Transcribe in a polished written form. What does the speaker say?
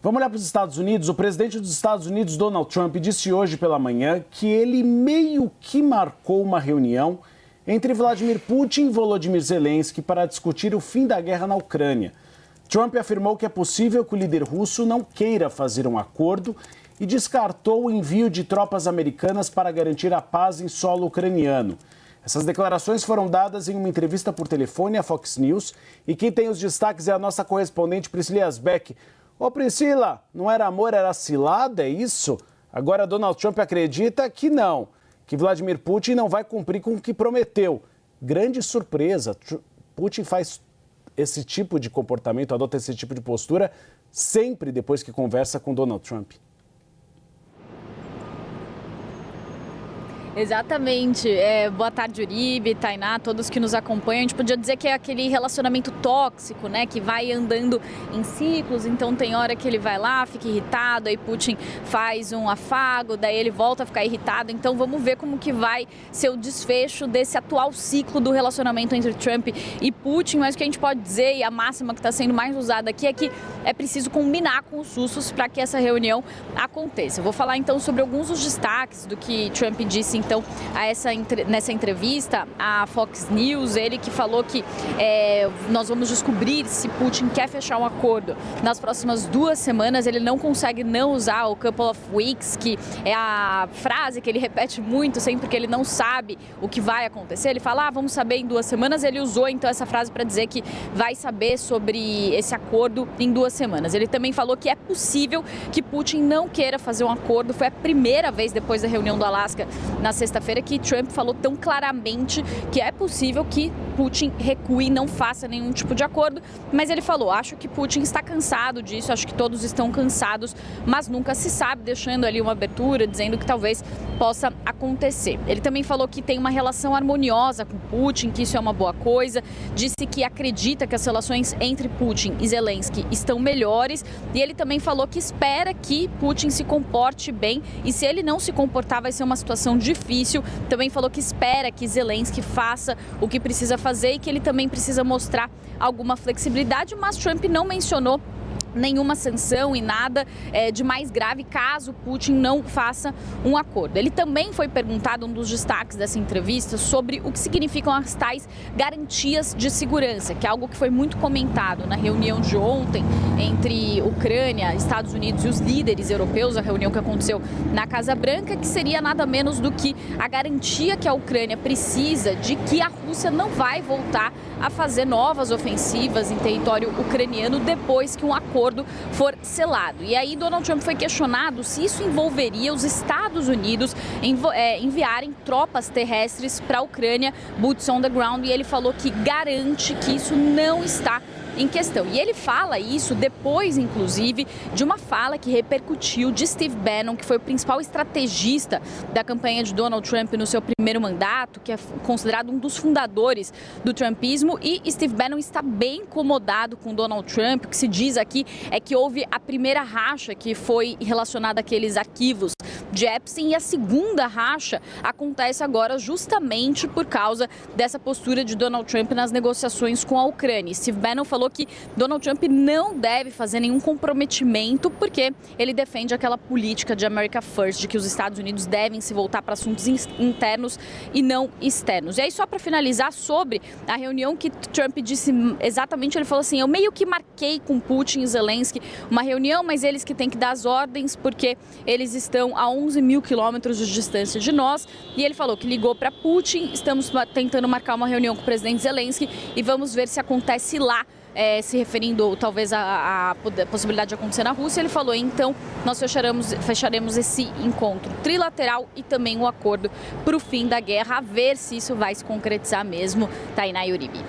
Vamos olhar para os Estados Unidos. O presidente dos Estados Unidos, Donald Trump, disse hoje pela manhã que ele meio que marcou uma reunião entre Vladimir Putin e Volodymyr Zelensky para discutir o fim da guerra na Ucrânia. Trump afirmou que é possível que o líder russo não queira fazer um acordo e descartou o envio de tropas americanas para garantir a paz em solo ucraniano. Essas declarações foram dadas em uma entrevista por telefone à Fox News e quem tem os destaques é a nossa correspondente Priscila Asbeck. Ô Priscila, não era amor, era cilada, é isso? Agora Donald Trump acredita que não, que Vladimir Putin não vai cumprir com o que prometeu. Grande surpresa, Putin faz esse tipo de comportamento, adota esse tipo de postura sempre depois que conversa com Donald Trump. Exatamente. Boa tarde, Uribe, Tainá, todos que nos acompanham. A gente podia dizer que é aquele relacionamento tóxico, né, que vai andando em ciclos. Então tem hora que ele vai lá, fica irritado, aí Putin faz um afago, daí ele volta a ficar irritado. Então vamos ver como que vai ser o desfecho desse atual ciclo do relacionamento entre Trump e Putin. Mas o que a gente pode dizer, e a máxima que está sendo mais usada aqui, é que é preciso combinar com os russos para que essa reunião aconteça. Eu vou falar então sobre alguns dos destaques do que Trump disse então nessa entrevista à Fox News. Ele que falou que nós vamos descobrir se Putin quer fechar um acordo nas próximas 2 semanas. Ele não consegue não usar o couple of weeks, que é a frase que ele repete muito sempre que ele não sabe o que vai acontecer. Ele fala, vamos saber em 2 semanas. Ele usou então essa frase para dizer que vai saber sobre esse acordo em 2 semanas. Ele também falou que é possível que Putin não queira fazer um acordo. Foi a primeira vez depois da reunião do Alasca na sexta-feira que Trump falou tão claramente que é possível que Putin recue e não faça nenhum tipo de acordo, mas ele falou, acho que Putin está cansado disso, acho que todos estão cansados, mas nunca se sabe, deixando ali uma abertura, dizendo que talvez possa acontecer. Ele também falou que tem uma relação harmoniosa com Putin, que isso é uma boa coisa, disse que acredita que as relações entre Putin e Zelensky estão melhores, e ele também falou que espera que Putin se comporte bem, e se ele não se comportar vai ser uma situação difícil. Também falou que espera que Zelensky faça o que precisa fazer e que ele também precisa mostrar alguma flexibilidade, mas Trump não mencionou nenhuma sanção e nada de mais grave caso Putin não faça um acordo. Ele também foi perguntado, um dos destaques dessa entrevista, sobre o que significam as tais garantias de segurança, que é algo que foi muito comentado na reunião de ontem entre Ucrânia, Estados Unidos e os líderes europeus, a reunião que aconteceu na Casa Branca, que seria nada menos do que a garantia que a Ucrânia precisa de que a Rússia não vai voltar a fazer novas ofensivas em território ucraniano depois que um acordo for selado. E aí Donald Trump foi questionado se isso envolveria os Estados Unidos enviarem tropas terrestres para a Ucrânia, boots on the ground, e ele falou que garante que isso não está em questão. E ele fala isso depois, inclusive, de uma fala que repercutiu de Steve Bannon, que foi o principal estrategista da campanha de Donald Trump no seu primeiro mandato, que é considerado um dos fundadores do trumpismo, e Steve Bannon está bem incomodado com Donald Trump. O que se diz aqui é que houve a primeira racha, que foi relacionada àqueles arquivos de Epstein, e a segunda racha acontece agora justamente por causa dessa postura de Donald Trump nas negociações com a Ucrânia. Steve Bannon falou que Donald Trump não deve fazer nenhum comprometimento porque ele defende aquela política de America First, de que os Estados Unidos devem se voltar para assuntos internos e não externos. E aí, só para finalizar sobre a reunião que Trump disse exatamente, ele falou assim, eu meio que marquei com Putin e Zelensky uma reunião, mas eles que têm que dar as ordens porque eles estão a 11 mil quilômetros de distância de nós. E ele falou que ligou para Putin, estamos tentando marcar uma reunião com o presidente Zelensky e vamos ver se acontece lá. Se referindo talvez à possibilidade de acontecer na Rússia, ele falou, então nós fecharemos esse encontro trilateral e também um acordo para o fim da guerra, a ver se isso vai se concretizar mesmo. Tainá e Uribe.